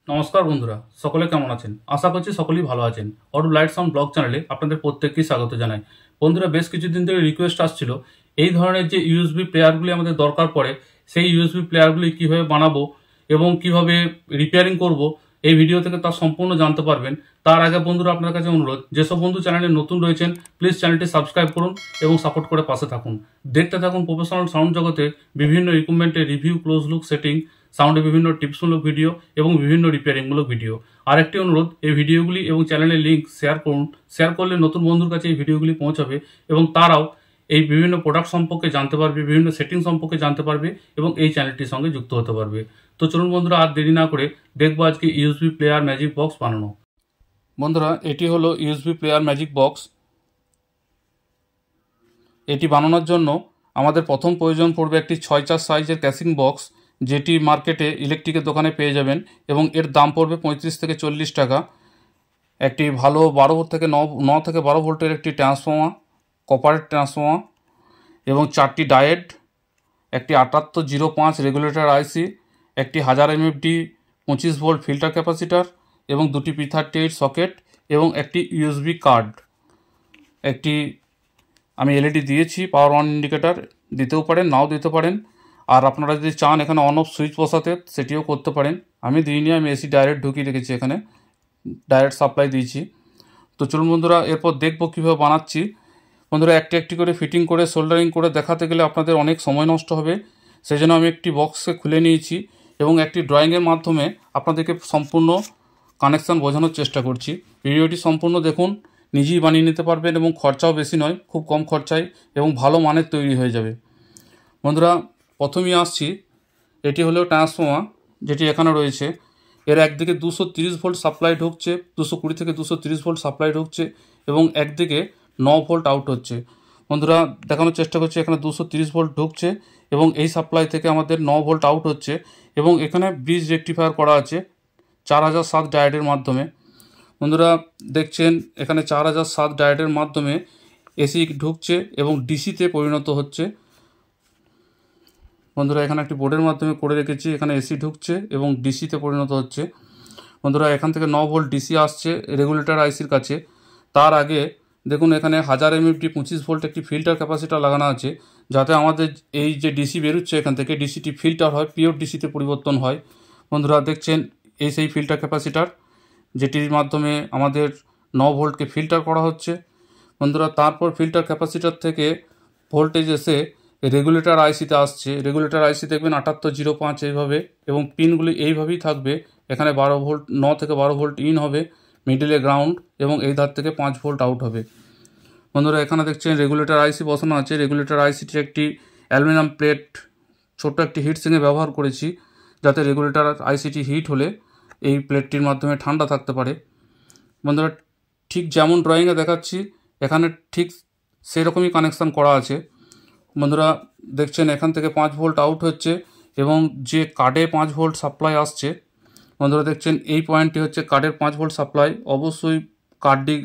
নমস্কার বন্ধুরা, সকলে কেমন আছেন? আশা করছি সকলেই ভালো আছেন। অরূপ লাইট সাউন্ড ব্লগ চ্যানেলে আপনাদের প্রত্যেককেই স্বাগত জানাই। বন্ধুরা, বেশ কিছুদিন ধরে রিকোয়েস্ট আসছিল এই ধরনের যে ইউএসবি প্লেয়ারগুলি আমাদের দরকার পড়ে, সেই ইউএসবি প্লেয়ারগুলি কীভাবে বানাবো এবং কিভাবে রিপেয়ারিং করব, এই ভিডিও থেকে তা সম্পূর্ণ জানতে পারবেন। তার আগে বন্ধুরা, আপনার কাছে অনুরোধ, যেসব বন্ধু চ্যানেলে নতুন রয়েছেন প্লিজ চ্যানেলটি সাবস্ক্রাইব করুন এবং সাপোর্ট করে পাশে থাকুন। দেখতে থাকুন প্রফেশনাল সাউন্ড জগতে বিভিন্ন ইকুইপমেন্টের রিভিউ, ক্লোজ লুক, সেটিং, সাউন্ডে বিভিন্ন টিপসমূলক ভিডিও এবং বিভিন্ন রিপেয়ারিংমূলক ভিডিও। আরেকটি অনুরোধ, এই ভিডিওগুলি এবং চ্যানেলের লিঙ্ক শেয়ার করুন। শেয়ার করলে নতুন বন্ধুর কাছে এই ভিডিওগুলি পৌঁছাবে এবং তারাও এই বিভিন্ন প্রোডাক্ট সম্পর্কে জানতে পারবে, বিভিন্ন সেটিং সম্পর্কে জানতে পারবে এবং এই চ্যানেলটির সঙ্গে যুক্ত হতে পারবে। তো চলুন বন্ধুরা, আর দেরি না করে দেখবো আজকে ইউএসবি প্লেয়ার ম্যাজিক বক্স বানানো। বন্ধুরা, এটি হলো ইউএসবি প্লেয়ার ম্যাজিক বক্স। এটি বানানোর জন্য আমাদের প্রথম প্রয়োজন পড়বে একটি 6/4 সাইজের ক্যাসিং বক্স, যেটি মার্কেটে ইলেকট্রিকের দোকানে পেয়ে যাবেন এবং এর দাম পড়বে 35 থেকে 40 টাকা। একটি ভালো 12 থেকে 9 থেকে 12 ভোল্টের একটি ট্রান্সফর্মার, কপারের ট্রান্সফর্মার এবং 4টি ডায়েট, একটি 7805 রেগুলেটর আইসি, একটি 1000 এমএফডি 25 ভোল্ট ফিল্টার ক্যাপাসিটার এবং দুটি P38 সকেট এবং একটি ইউএসবি কার্ড। একটি আমি এলইডি দিয়েছি, পাওয়ার অন ইন্ডিকেটর, দিতেও পারেন নাও দিতে পারেন। আর আপনারা যদি চান এখানে অন অফ সুইচ বসাতে, সেটিও করতে পারেন। আমি দিইনি, আমি এসি ডাইরেক্ট ঢুকিয়ে রেখেছি, এখানে ডাইরেক্ট সাপ্লাই দিয়েছি। তো চলুন বন্ধুরা, এরপর দেখব কীভাবে বানাচ্ছি। বন্ধুরা, একটি একটি করে ফিটিং করে সোল্ডারিং করে দেখাতে গেলে আপনাদের অনেক সময় নষ্ট হবে, সেই জন্য আমি একটি বক্সকে খুলে নিয়েছি এবং একটি ড্রয়িংয়ের মাধ্যমে আপনাদেরকে সম্পূর্ণ কানেকশান বোঝানোর চেষ্টা করছি। ভিডিওটি সম্পূর্ণ দেখুন, নিজেই বানিয়ে নিতে পারবেন এবং খরচাও বেশি নয়, খুব কম খরচায় এবং ভালো মানের তৈরি হয়ে যাবে। বন্ধুরা, প্রথমেই আসছি, এটি হলো ট্রান্সফর্মার, যেটি এখানে রয়েছে। এর একদিকে 230 ভোল্ট সাপ্লাই ঢুকছে, 220 থেকে 230 ভোল্ট সাপ্লাই ঢুকছে এবং একদিকে 9 ভোল্ট আউট হচ্ছে। বন্ধুরা, দেখানোর চেষ্টা করছি, এখানে 230 ভোল্ট ঢুকছে এবং এই সাপ্লাই থেকে আমাদের 9 ভোল্ট আউট হচ্ছে এবং এখানে ব্রিজ রেকটিফায়ার করা আছে 4007 ডায়োডের মাধ্যমে। বন্ধুরা দেখছেন, এখানে 4007 ডায়োডের মাধ্যমে এসি ঢুকছে এবং ডিসিতে পরিণত হচ্ছে। বন্ধুরা, এখানে একটি বোর্ডের মাধ্যমে করে রেখেছি, এখানে এসি ঢুকছে এবং ডিসিতে পরিণত হচ্ছে। বন্ধুরা, এখান থেকে 9 ভোল্ট ডিসি আসছে রেগুলেটর আইসির কাছে। তার আগে দেখুন, এখানে 1000 এমএফডি 25 ভোল্ট একটি ফিল্টার ক্যাপাসিটার লাগানো আছে, যাতে আমাদের এই যে ডিসি বেরোচ্ছে এখান থেকে, ডিসিটি ফিল্টার হয়, পিওর ডিসিতে পরিবর্তন হয়। বন্ধুরা দেখছেন, এই সেই ফিল্টার ক্যাপাসিটার, যেটির মাধ্যমে আমাদের 9 ভোল্টকে ফিল্টার করা হচ্ছে। বন্ধুরা, তারপর ফিল্টার ক্যাপাসিটার থেকে ভোল্টেজ এসে রেগুলেটর আইসিতে আসছে। রেগুলেটর আইসি দেখবেন 7805 এইভাবে, এবং পিনগুলি এইভাবেই থাকবে। এখানে 12 ভোল্ট, 9 থেকে 12 ভোল্ট ইন হবে, মিডিলে গ্রাউন্ড এবং এই ধার থেকে 5 ভোল্ট আউট হবে। বন্ধুরা, এখানে দেখছেন রেগুলেটর আইসি বসানো আছে। রেগুলেটর আইসিটির একটি অ্যালুমিনিয়াম প্লেট, ছোট্ট একটি হিট সিঙ্গে ব্যবহার করেছি, যাতে রেগুলেটর আইসিটি হিট হলে এই প্লেটটির মাধ্যমে ঠান্ডা থাকতে পারে। বন্ধুরা, ঠিক যেমন ড্রয়িংয়ে দেখাচ্ছি এখানে ঠিক সেরকমই কানেকশান করা আছে। বন্ধুরা দেখছেন, এখান থেকে 5 ভোল্ট আউট হচ্ছে এবং যে কার্ডে 5 ভোল্ট সাপ্লাই আসছে। বন্ধুরা দেখছেন, এই পয়েন্টটি হচ্ছে কার্ডের 5 ভোল্ট সাপ্লাই। অবশ্যই কার্ডটি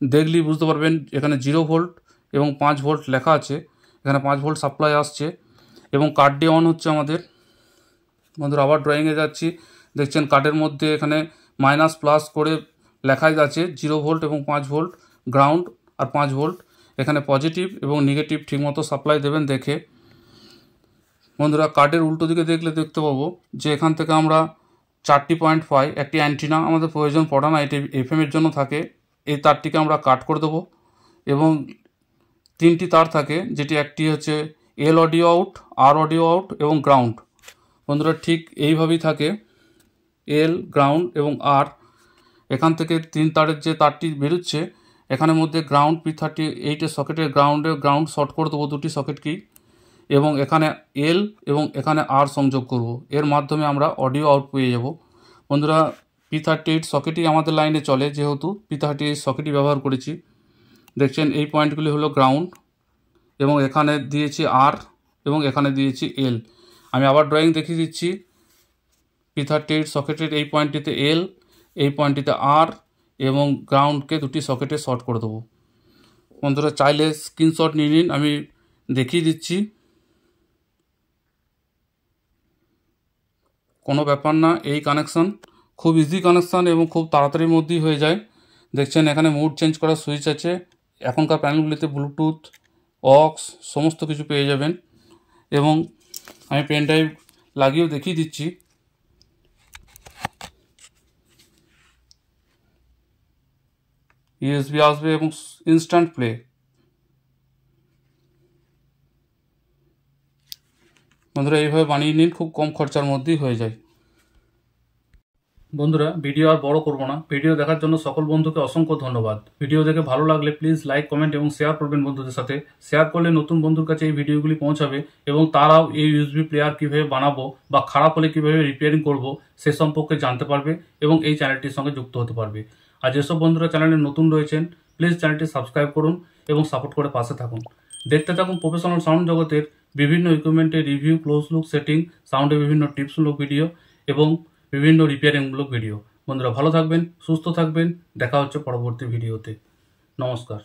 দেখলেই বুঝতে পারবেন, এখানে 0 ভোল্ট এবং 5 ভোল্ট লেখা আছে। এখানে 5 ভোল্ট সাপ্লাই আসছে এবং কার্ডটি অন হচ্ছে আমাদের। বন্ধুরা, আবার ড্রয়িংয়ে যাচ্ছি, দেখছেন কার্ডের মধ্যে এখানে মাইনাস প্লাস করে লেখাই আছে 0 ভোল্ট এবং 5 ভোল্ট, গ্রাউন্ড আর 5 ভোল্ট। এখানে পজিটিভ এবং নেগেটিভ ঠিকমতো সাপ্লাই দেবেন দেখে। বন্ধুরা, কার্ডের উল্টো দিকে দেখলে দেখতে পাবো যে এখান থেকে আমরা 4টি পয়েন্ট পাই। একটি অ্যান্টিনা আমাদের প্রয়োজন পড়ে না, এটি এফএমের জন্য থাকে। এই তারটিকে আমরা কাট করে দেবো এবং 3টি তার থাকে, যেটি একটি হচ্ছে এল অডিও আউট, আর অডিও আউট এবং গ্রাউন্ড। বন্ধুরা, ঠিক এইভাবেই থাকে, এল, গ্রাউন্ড এবং আর। এখান থেকে 3 তারের যে তারটি বেরোচ্ছে, এখানের মধ্যে গ্রাউন্ড P38 সকেটের গ্রাউন্ড শর্ট করে দেবো 2টি সকেট কি, এবং এখানে এল এবং এখানে আর সংযোগ করব। এর মাধ্যমে আমরা অডিও আউট পেয়ে যাব। বন্ধুরা, P38 সকেটই আমাদের লাইনে চলে, যেহেতু P38 সকেটই ব্যবহার করেছি। দেখছেন, এই পয়েন্টগুলি হলো গ্রাউন্ড এবং এখানে দিয়েছি আর এবং এখানে দিয়েছি এল। আমি আবার ড্রয়িং দেখিয়ে দিচ্ছি। P38 সকেটের এই পয়েন্টটিতে এল, এই পয়েন্টটিতে আর এবং গ্রাউন্ডকে 2টি সকেটে শর্ট করে দেবো। বন্ধুরা, চাইলে স্ক্রিনশট নিয়ে নিন, আমি দেখিয়ে দিচ্ছি, কোনো ব্যাপার না। এই কানেকশান খুব ইজি কানেকশান এবং খুব তাড়াতাড়ির মধ্যেই হয়ে যায়। দেখছেন এখানে মুড চেঞ্জ করার সুইচ আছে। এখনকার প্যানেলগুলিতে ব্লুটুথ, অক্স সমস্ত কিছু পেয়ে যাবেন। এবং আমি পেন ড্রাইভ লাগিয়েও দেখিয়ে দিচ্ছি। ইউএসবি আসবে এবং ইনস্ট্যান্ট প্লে। বন্ধুরা এইভাবে বানিয়ে নিন, খুব কম খরচার মধ্যেই হয়ে যায়। বন্ধুরা ভিডিও আর বড় করব না, ভিডিও দেখার জন্য সকল বন্ধুকে অসংখ্য ধন্যবাদ। ভিডিও দেখে ভালো লাগলে প্লিজ লাইক, কমেন্ট এবং শেয়ার করবেন বন্ধুদের সাথে। শেয়ার করলে নতুন বন্ধুর কাছে এই ভিডিওগুলি পৌঁছাবে এবং তারাও এই ইউএসবি প্লেয়ার কীভাবে বানাবো বা খারাপ হলে কীভাবে রিপেয়ারিং করব সে সম্পর্কে জানতে পারবে এবং এই চ্যানেলটির সঙ্গে যুক্ত হতে পারবে। আর যেসব বন্ধুরা চ্যানেলে নতুন রয়েছেন প্লিজ চ্যানেলটি সাবস্ক্রাইব করুন এবং সাপোর্ট করে পাশে থাকুন। দেখতে থাকুন প্রফেশনাল সাউন্ড জগতের বিভিন্ন ইকুইপমেন্টের রিভিউ, ক্লোজ লুক, সেটিং, সাউন্ডের বিভিন্ন টিপসমূলক ভিডিও এবং বিভিন্ন রিপেয়ারিংমূলক ভিডিও। বন্ধুরা ভালো থাকবেন, সুস্থ থাকবেন, দেখা হচ্ছে পরবর্তী ভিডিওতে। নমস্কার।